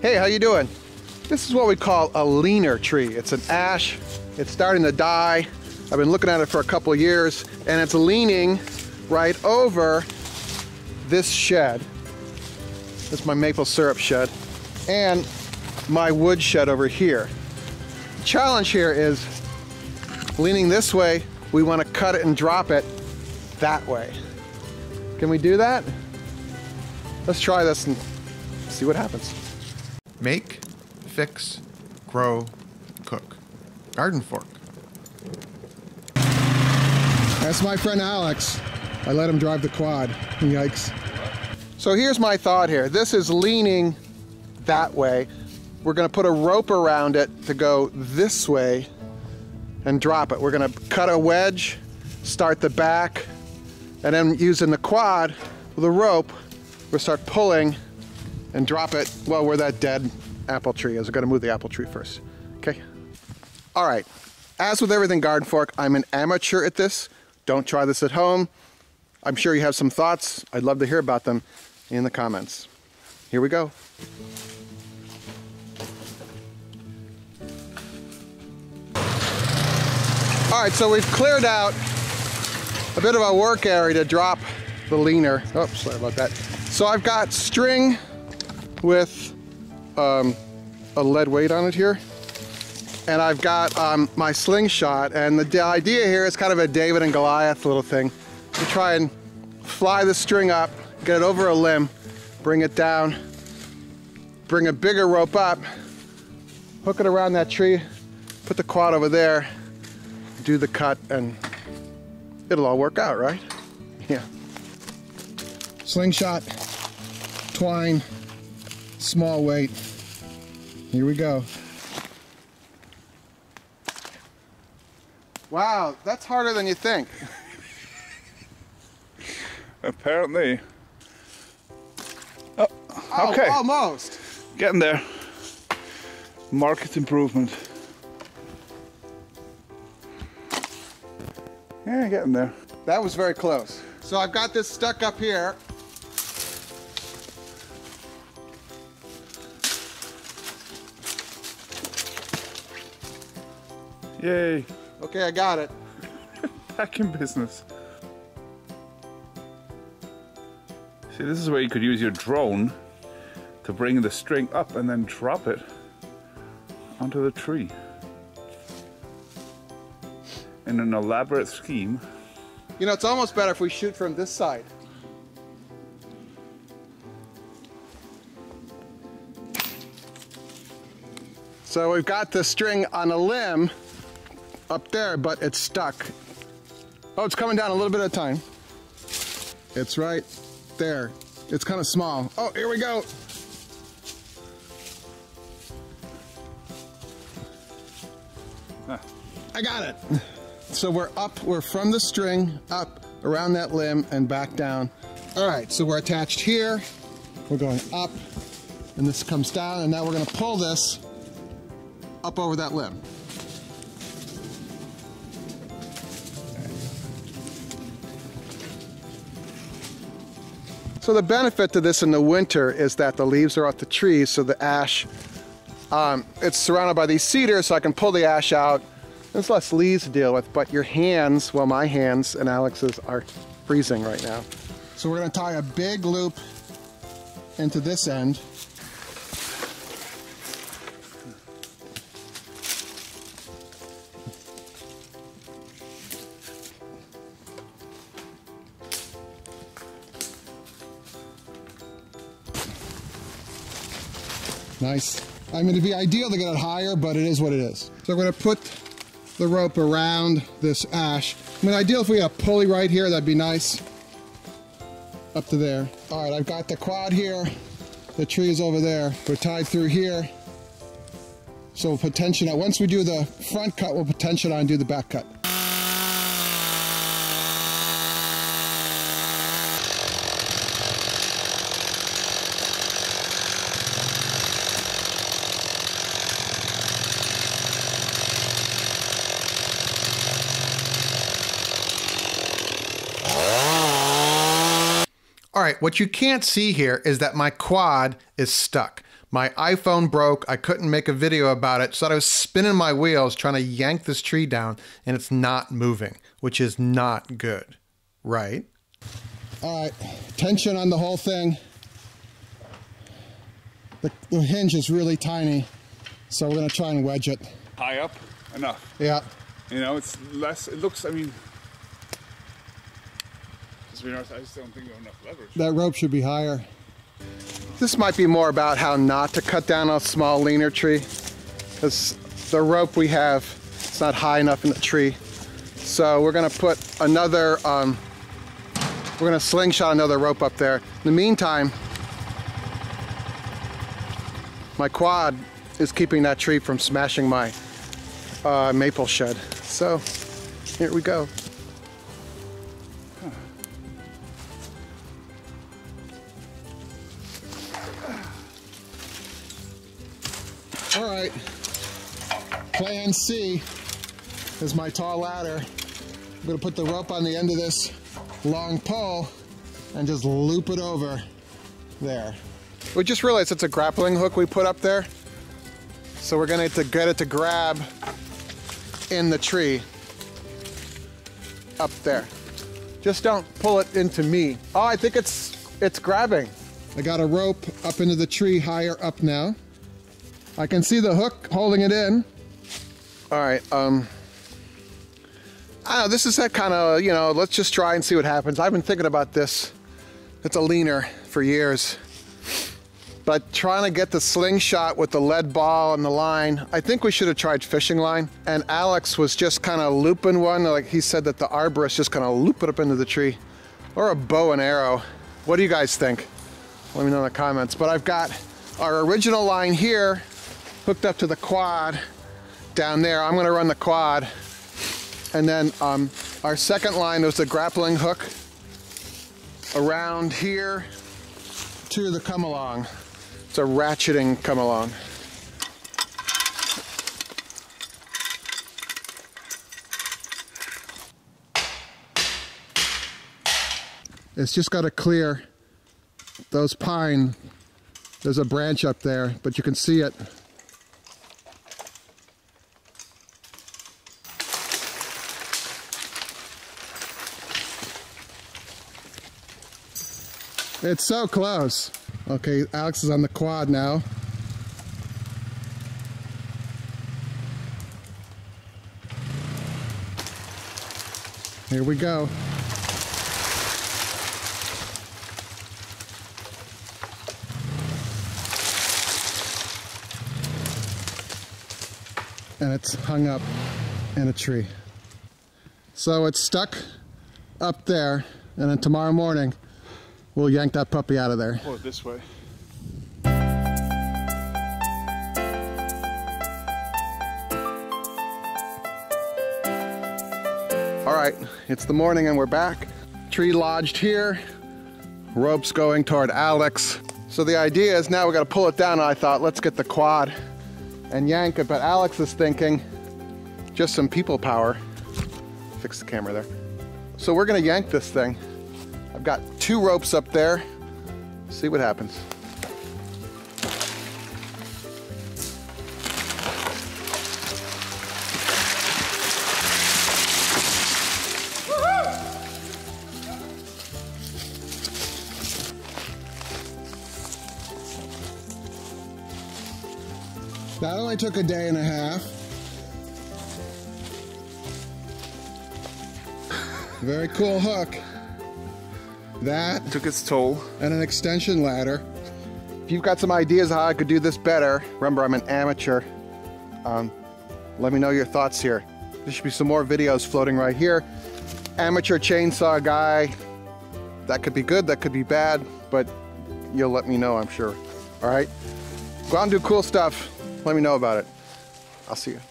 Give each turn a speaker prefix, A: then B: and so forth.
A: Hey, how you doing? This is what we call a leaner tree. It's an ash. It's starting to die. I've been looking at it for a couple of years, and it's leaning right over this shed. This is my maple syrup shed, and my wood shed over here. The challenge here is leaning this way. We want to cut it and drop it that way. Can we do that? Let's try this and see what happens. Make, fix, grow, cook. GardenFork. That's my friend Alex. I let him drive the quad. Yikes. So here's my thought here. This is leaning that way. We're going to put a rope around it to go this way and drop it. We're going to cut a wedge, start the back, and then using the quad with a rope, we'll start pulling and drop it, well, where that dead apple tree is. We're going to move the apple tree first. Okay? All right. As with everything GardenFork, I'm an amateur at this. Don't try this at home. I'm sure you have some thoughts. I'd love to hear about them in the comments. Here we go. All right, so we've cleared out a bit of a work area to drop the leaner. Oh, sorry about that. So I've got string with a lead weight on it here. And I've got my slingshot, and the idea here is kind of a David and Goliath little thing. To try and fly the string up, get it over a limb, bring it down, bring a bigger rope up, hook it around that tree, put the quad over there, do the cut, and it'll all work out, right? Yeah. Slingshot, twine, small weight. Here we go. Wow, that's harder than you think.
B: Apparently. Oh, okay.
A: Oh, almost.
B: Getting there. Market improvement. Yeah, getting there.
A: That was very close. So I've got this stuck up here.
B: Yay.
A: Okay, I got it.
B: Back in business. See, this is where you could use your drone to bring the string up and then drop it onto the tree. In an elaborate scheme.
A: You know, it's almost better if we shoot from this side. So we've got the string on a limb up there, but it's stuck. Oh, it's coming down a little bit at a time. It's right there. It's kind of small. Oh, here we go. I got it. So we're up, we're from the string up around that limb and back down. All right, so we're attached here. We're going up, and this comes down, and now we're gonna pull this up over that limb. So the benefit to this in the winter is that the leaves are off the trees, so the ash, it's surrounded by these cedars, so I can pull the ash out. There's less leaves to deal with, but your hands, well, my hands and Alex's are freezing right now. So we're gonna tie a big loop into this end. Nice. I mean, it'd be ideal to get it higher, but it is what it is. So we're gonna put the rope around this ash. I mean, ideal if we had a pulley right here, that'd be nice. Up to there. All right, I've got the quad here. The tree is over there. We're tied through here. So we'll put tension on. Once we do the front cut, we'll put tension on and do the back cut. All right, what you can't see here is that my quad is stuck. My iPhone broke. I couldn't make a video about it, so I was spinning my wheels trying to yank this tree down, and it's not moving, which is not good, right? All right, tension on the whole thing. The hinge is really tiny, so we're gonna try and wedge it.
B: High up, enough.
A: Yeah.
B: You know, it's less, it looks, I mean, I just don't think we have enough leverage.
A: That rope should be higher. This might be more about how not to cut down a small leaner tree, because the rope we have, it's not high enough in the tree. So we're gonna put another, we're gonna slingshot another rope up there. In the meantime, my quad is keeping that tree from smashing my maple shed. So here we go. All right, plan C is my tall ladder. I'm gonna put the rope on the end of this long pole and just loop it over there. We just realized it's a grappling hook we put up there. So we're gonna have to get it to grab in the tree up there. Just don't pull it into me. Oh, I think it's grabbing. I got a rope up into the tree higher up now. I can see the hook holding it in. All right, I don't know, this is that kind of, you know, let's just try and see what happens. I've been thinking about this. It's a leaner for years. But trying to get the slingshot with the lead ball and the line, I think we should have tried fishing line. And Alex was just kind of looping one, like he said that the arborist just kind of loop it up into the tree. Or a bow and arrow. What do you guys think? Let me know in the comments. But I've got our original line here hooked up to the quad down there. I'm gonna run the quad. And then our second line was the grappling hook around here to the come along. It's a ratcheting come along. It's just got to clear those pine. There's a branch up there, but you can see it. It's so close. Okay, Alex is on the quad now. Here we go. And it's hung up in a tree. So it's stuck up there, and then tomorrow morning we'll yank that puppy out of there.
B: Pull it this way.
A: All right, it's the morning and we're back. Tree lodged here, ropes going toward Alex. So the idea is now we gotta pull it down, and I thought, let's get the quad and yank it, but Alex is thinking just some people power. Fix the camera there. So we're gonna yank this thing. I've got 2 ropes up there. See what happens. That only took a day and a half. Very cool hook. That
B: Took its toll.
A: and an extension ladder. If you've got some ideas how I could do this better, remember I'm an amateur. Let me know your thoughts here. There should be some more videos floating right here. Amateur chainsaw guy. That could be good, that could be bad, but you'll let me know, I'm sure. All right? Go out and do cool stuff. Let me know about it. I'll see you.